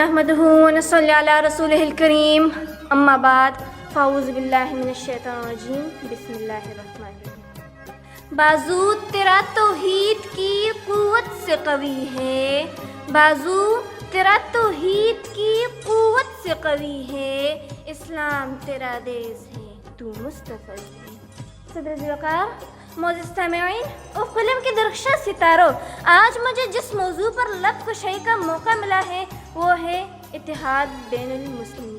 नहमदुहु व नसल्ली अला रसूलिहिल करीम अम्मा बाद फ़ाऊज़ु बिल्लाहि मिनश शैतानिर रजीम बिस्मिल्लाहिर रहमानिर रहीम। बाजू तेरा तौहीद की क़ुव्वत से कवी है, बाजू तेरा तौहीद की क़ुव्वत से कवी है, इस्लाम तेरा देश है तू मुस्तफ़ा है। सदर ज़िलक़ार मोअज़्ज़िज़ सामिईन और क़लम के दरख्शां सितारों, आज मुझे जिस मौजू पर लब कुशाई का मौका मिला है वो है इत्तिहाद बैनुल मुस्लिमीन।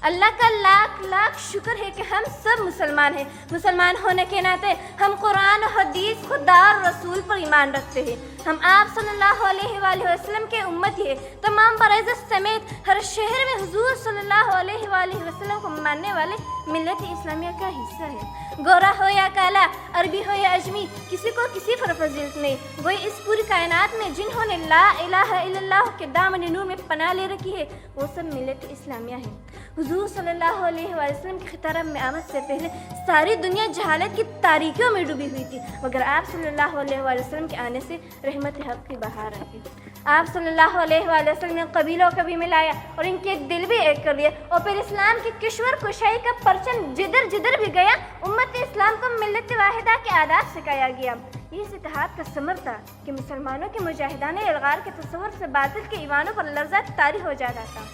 अल्लाह का लाख लाख शुक्र है कि हम सब मुसलमान हैं। मुसलमान होने के नाते हम कुरान और हदीस, खुदा और रसूल पर ईमान रखते हैं। हम आप सल्लल्लाहु अलैहि वसल्लम के उम्मती हैं। तमाम बराइज़त समेत हर शहर में हुजूर सल्लल्लाहु अलैहि वसल्लम को मानने वाले मिल्लत इस्लामिया का हिस्सा है। गोरा हो या काला, अरबी हो या अजमी, किसी को किसी पर फजीलत नहीं। गोई इस पूरी कायनात में जिन्होंने ला इलाहा इल्लल्लाह के दामन नूर में पनाह ले रखी है वो सब मिल्लत इस्लामिया है। हुजूर सल्लल्लाहु अलैहि वसल्लम की खिताब में आमद से पहले सारी दुनिया जहालत की तारीकियों में डूबी हुई थी, मगर आप सल्लल्लाहु अलैहि वसल्लम के आने से रहमत हक़ की बहार आई। आप सल्लल्लाहु अलैहि वसल्लम ने कबीलों को भी मिलाया और इनके दिल भी एक कर दिए और फिर इस्लाम की किश्वर कुशाई का परचम जिधर जिधर भी गया उम्मत इस्लाम को मिल्लत वाहिदा के आदाब सिखाया गया। ये इस इत्तेहाद का समर था कि मुसलमानों के मुजाहिदाने इल्गार के तसव्वुर से बातिल के ईवानों पर लर्ज़ा तारी हो जाता था।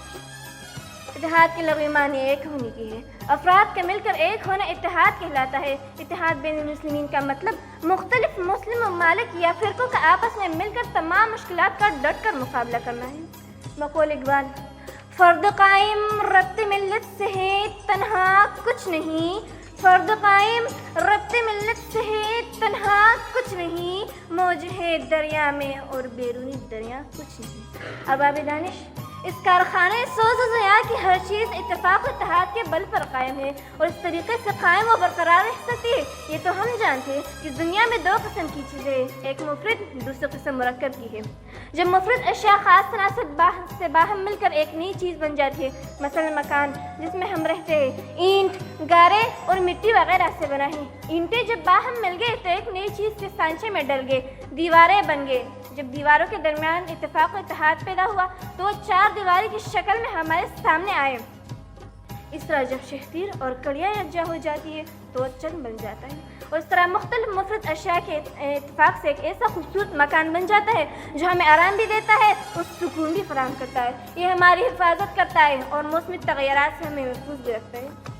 इत्तेहाद के लग़वी मानी एक होने की है। अफराद का मिलकर एक होना इत्तेहाद कहलाता है। इत्तेहाद बैनुल मुस्लिमीन का मतलब मुख्तलिफ मुस्लिम ममालिक या फ़िरक़ों का आपस में मिलकर तमाम मुश्किलात का डट कर मुकाबला करना है। मक़ूल इक़बाल, फ़र्द कायम रब्ते मिल्लत से है तन्हा कुछ नहीं, फ़र्द कायम रब्ते मिल्लत से है तन्हा कुछ नहीं, मौज है दरिया में और बैरूनी दरिया कुछ नहीं। अरबाब दानिश, इस कारखाने सोज़ ज़िया की हर चीज़ इत्तेफाक और इत्तेहाद के बल पर कायम है और इस तरीके से कायम और बरकरार रह सकती है। ये तो हम जानते हैं कि दुनिया में दो किस्म की चीज़ें, एक मुफरद, दूसरी किस्म मुरक्कब की है। जब मुफरद अशिया ख़ास तनासब से बाहम मिलकर एक नई चीज़ बन जाती है, मसलन मकान जिसमें हम रहते हैं ईंट, गारे और मिट्टी वगैरह से बना है। ईंटें जब बाहम मिल गए तो एक नई चीज़ के सांचे में डल गए, दीवारें बन गए। जब दीवारों के दरमियान इत्तेफाक और इत्तेहाद पैदा हुआ तो वो चार दीवारी की शक्ल में हमारे सामने आए। इस तरह जब शहतीर और कड़ियाँ यकजा हो जाती है तो वो चंद बन जाता है और इस तरह मुख्तलिफ मुफरद अशिया के इत्तेफाक से एक ऐसा खूबसूरत मकान बन जाता है जो हमें आराम भी देता है और सुकून भी फराहम करता है। ये हमारी हिफाजत करता है और मौसमी तग़य्युरात से हमें महफूज भी रखता है।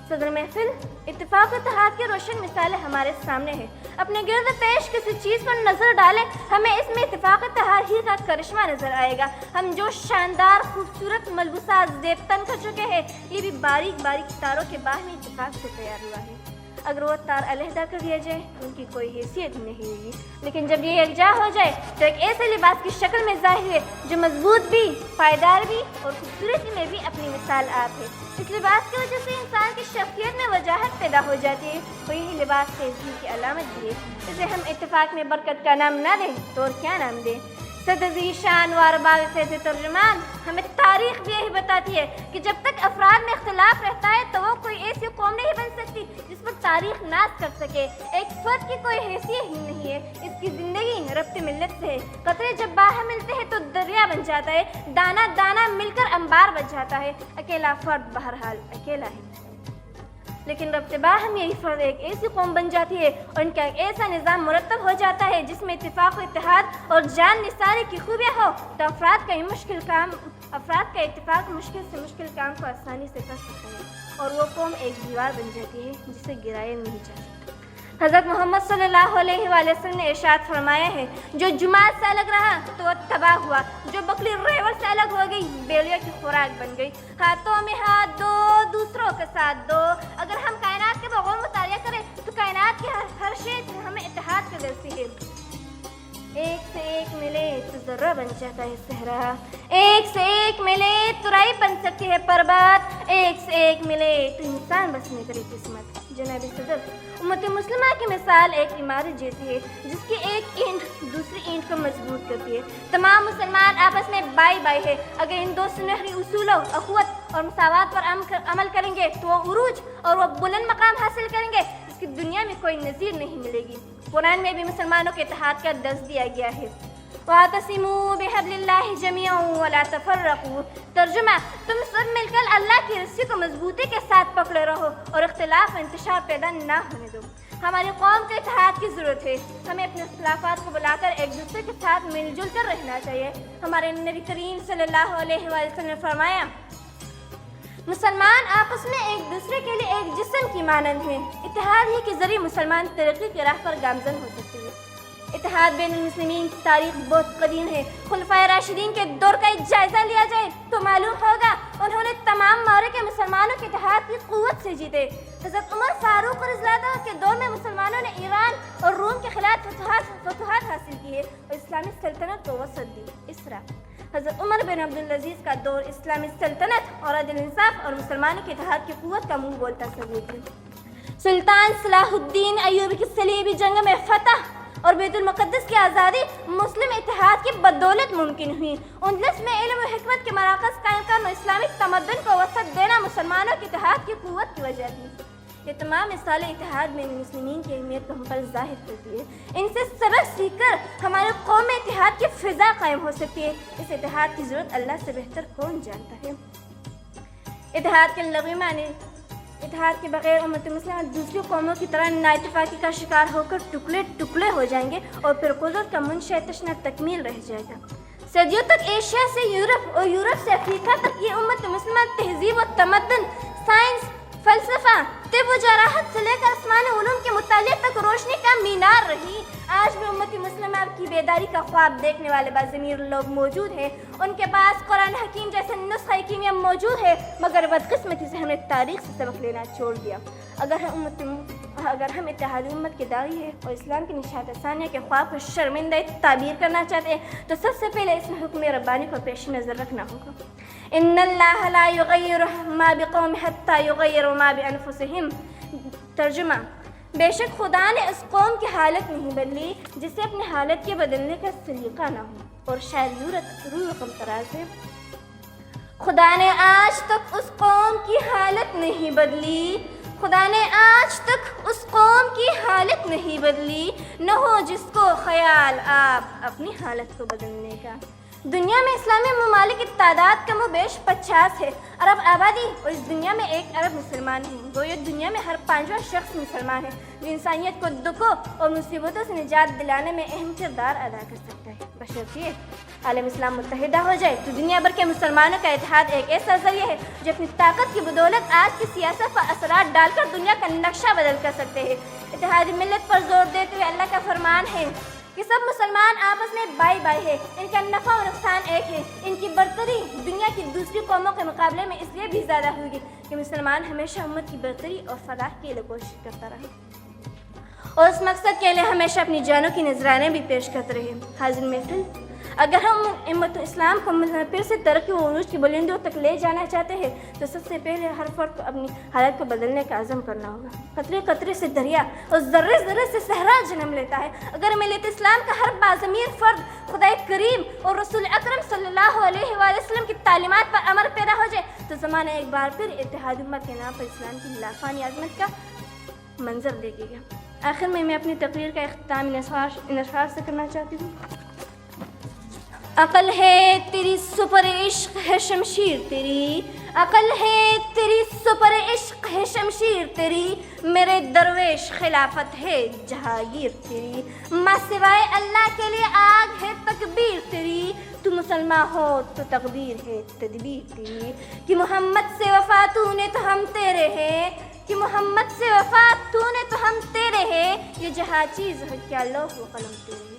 सदर महफिल, इत्तेफाक और इत्तेहाद की रोशन मिसालें हमारे सामने हैं। अपने गिर्द पेश किसी चीज़ पर नज़र डालें, हमें इसमें इत्तेफाक और इत्तेहाद ही का करिश्मा नज़र आएगा। हम जो शानदार खूबसूरत मलबूसात ज़ेबतन कर चुके हैं ये भी बारीक बारीक तारों के बाहमी इत्तेफाक से तैयार हुआ है। अगर वो तार अलहदा कर दिया जाए उनकी कोई हैसियत नहीं होगी, लेकिन जब ये यकजा हो जाए तो एक ऐसे लिबास की शक्ल में ज़ाहिर है जो मजबूत भी, पायदार भी और खूबसूरती में भी अपनी मिसाल आप है। इस लिबास की वजह से इंसान की शख्सियत में वजाहत पैदा हो जाती है और यही लिबास तेज़ी की अलामत भी है। इसे हम इत्तेफाक में बरकत का नाम ना दें तो और क्या नाम दें। सदर शान व अरबाब से तर्जुमान, हमें तारीख़ भी यही बताती है कि जब तक अफराद में इख्तिलाफ रहता है तो वो कोई ऐसी कौम नहीं बन सकती जिस पर तारीख़ नाज कर सके। एक फ़र्द की कोई हैसियत ही नहीं है, इसकी ज़िंदगी रब्ते मिल्लत से है। कतरे जब बाहर मिलते हैं तो दरिया बन जाता है, दाना दाना मिलकर अंबार बन जाता है। अकेला फ़र्द बहरहाल अकेला है, लेकिन रब्ते बाहम यही फ़र्द एक ऐसी कौम बन जाती है और इनका एक ऐसा निज़ाम मुरतब हो जाता है जिसमें इत्तेफाक और इत्तेहाद और जान निसारी की खूबियाँ हो तो अफराद का इत्तेफाक मुश्किल से मुश्किल काम को आसानी से कर सकता है और वो कौम एक दीवार बन जाती है जिसे गिराया नहीं जा सकता। हज़रत मोहम्मद सल्लल्लाहु अलैहि वसल्लम ने इरशाद फरमाया है, जो जुमात से अलग रहा तो वह तबाह हुआ, जो बकरी रेवड़ से अलग हो गई बेलिया की खुराक बन गई। हाथों में हाथ दो, दूसरों के साथ दो। अगर हम कायनात के बगौर मुतालिया करें तो कायनात की हर शय हमें इत्तेहाद का दर्सी है। एक से एक मिले तो ज़र्रा बन जाता है सहरा, एक से एक मिले तो राई बन सकती है पर्वत, एक से एक मिले तो इंसान बसने करे किस्मत। जनाबी सदर, उम्मत मुस्लिमा की मिसाल एक इमारत जैसी है जिसकी एक ईंट दूसरी ईंट को मजबूत करती है। तमाम मुसलमान आपस में बाई बाई है। अगर इन दो सुनहरी उसूलों अखुवत और मसावत पर अमल करेंगे तो वो उरूज और वो बुलंद मकाम हासिल करेंगे जिसकी दुनिया में कोई नज़ीर नहीं मिलेगी। कुरान में भी मुसलमानों के इत्तेहाद का दर्स दिया गया है। واعتصموا بحبل اللہ جمیعا ولا تفرقوا۔ ترجمہ، تم سب مل کر اللہ کی رسی کو مضبوطی کے ساتھ پکڑے رہو اور اختلاف و انتشار پیدا نہ ہونے دو۔ ہماری قوم کے اتحاد کی ضرورت ہے، ہمیں اپنے اختلافات کو بلا کر ایک دوسرے کے ساتھ مل جل کر رہنا چاہیے۔ ہمارے نبی کریم صلی اللہ علیہ وآلہ وسلم نے فرمایا، مسلمان آپس میں ایک دوسرے کے لیے ایک جسم کی مانند ہیں۔ اتحاد ہی کے ذریعے مسلمان ترقی کی راہ پر گامزن ہو سکتے ہیں۔ اتحاد بین المسلمین کی تاریخ بہت قدیم ہے۔ خلفائے راشدین کے دور کا ایک جائزہ لیا جائے تو معلوم ہوگا انہوں نے تمام معرکے مسلمانوں کے اتحاد کی قوت سے جیتے۔ حضرت عمر فاروق رضی اللہ عنہ کے دور میں مسلمانوں نے ایران اور روم کے خلاف فتوحات حاصل کیے اور اسلامی سلطنت کو وسعت دی۔ اس طرح حضرت عمر بن عبدالعزیز کا دور اسلامی سلطنت اور عدل انصاف اور مسلمانوں کے اتحاد کی قوت کا منہ بولتا ثبوت ہے۔ سلطان صلاح الدین ایوبی کی صلیبی جنگ میں فتح اور بیت المقدس کی آزادی مسلم اتحاد کی بدولت ممکن ہوئی۔ اندلس میں علم و حکمت کے مراکز قائم کرنا، اسلامی تمدن کو وسعت دینا مسلمانوں کے اتحاد کی قوت کی وجہ تھی۔ یہ تمام مثالیں اتحاد بین المسلمین کی اہمیت کو ہم پر ظاہر کرتی ہے۔ ان سے سبق سیکھ کر ہمارے قوم میں اتحاد کی فضا قائم ہو سکتی ہے۔ اس اتحاد کی ضرورت اللہ سے بہتر کون جانتا ہے۔ اتحاد کے لغوی معنی، اتحاد کے بغیر امت مسلمہ دوسری قوموں کی طرح نااتفاقی کا شکار ہو کر ٹکڑے ٹکڑے ہو جائیں گے اور پھر قدرت کا منشا تشنہ تکمیل رہ جائے گا۔ صدیوں تک ایشیا سے یورپ اور یورپ سے افریقہ تک یہ امت مسلمہ تہذیب و تمدن، سائنس، فلسفہ، طب و جراحت سے لے کر آسمانی علوم کے مطالعے تک روشنی کا مینار رہی۔ آج بھی امت مسلمہ کی بیداری کا خواب دیکھنے والے باضمیر لوگ موجود ہیں۔ ان کے پاس قرآن حکیم جیسے نسخہ کیمیا موجود ہے، مگر بدقسمتی سے ہم نے تاریخ سے سبق لینا چھوڑ دیا۔ اگر ہم اتحادی امت کے داعی ہیں اور اسلام کی نشاط ثانیہ کے خواب کو شرمندہ تعبیر کرنا چاہتے ہیں تو سب سے پہلے اس میں حکم ربانی کو پیش نظر رکھنا ہوگا۔ ان اللہ لا یغیر ما بقوم حتی یغیروا ما بانفسہم۔ ترجمہ، بے شک خدا نے اس قوم کی حالت نہیں بدلی جسے اپنی حالت کے بدلنے کا سلیقہ نہ ہو۔ اور شاید روح رقم تراز ہے، خدا نے آج تک اس قوم کی حالت نہیں بدلی، خدا نے آج تک اس قوم کی حالت نہیں بدلی، نہ ہو جس کو خیال آپ اپنی حالت کو بدلنے کا۔ دنیا میں اسلامی ممالک کی تعداد کم و بیش 50 ہے۔ عرب آبادی اور اس دنیا میں 1 ارب مسلمان ہیں۔ گویا دنیا میں ہر 5واں شخص مسلمان ہے جو انسانیت کو دکھوں اور مصیبتوں سے نجات دلانے میں اہم کردار ادا کر سکتا ہے۔ بشرطیے عالم اسلام متحدہ ہو جائے تو دنیا بھر کے مسلمانوں کا اتحاد ایک ایسا ذریعہ ہے جو اپنی طاقت کی بدولت آج کی سیاست پر اثرات ڈال کر دنیا کا نقشہ بدل کر سکتے ہیں۔ اتحادی ملت پر زور دیتے ہوئے اللہ کا فرمان ہے کہ سب مسلمان آپس میں بائی بائی ہے، ان کا نفع و نقصان ایک ہے۔ ان کی برتری دنیا کی دوسری قوموں کے مقابلے میں اس لیے بھی زیادہ ہوگی کہ مسلمان ہمیشہ امت کی برتری اور فلاح کے لیے کوشش کرتا رہے اور اس مقصد کے لیے ہمیشہ اپنی جانوں کی نذرانے بھی پیش کرتے رہے۔ حاضر محفل، اگر ہم امت اسلام کو پھر سے ترقی و عروج کی بلندیوں تک لے جانا چاہتے ہیں تو سب سے پہلے ہر فرد کو اپنی حالت کو بدلنے کا عزم کرنا ہوگا۔ قطرے قطرے سے دریا اور ذرے ذرے سے صحرا جنم لیتا ہے۔ اگر ملت اسلام کا ہر باضمیر فرد خدا کریم اور رسول اکرم صلی اللہ علیہ وآلہ وسلم کی تعلیمات پر عمل پیدا ہو جائے تو زمانہ ایک بار پھر اتحاد امت کے نام پر اسلام کی لافانی عظمت کا منظر دیکھے گا۔ آخر میں اپنی تقریر کا اختتام ان اشعار سے کرنا چاہتی ہوں۔ عقل ہے تیری سپر عشق ہے شمشیر تیری، عقل ہے تیری سپر عشق ہے شمشیر تیری، میرے درویش خلافت ہے جہانگیر تیری، ماں سوائے اللہ کے لیے آگ ہے تکبیر تیری، تو مسلمان ہو تو تقدیر ہے تدبیر تیری، کہ محمد سے وفا تو نے تو ہم تیرے ہیں، کہ محمد سے وفا تو نے تو ہم تیرے ہیں، یہ جہاں چیز ہے کیا لوح و قلم تیرے۔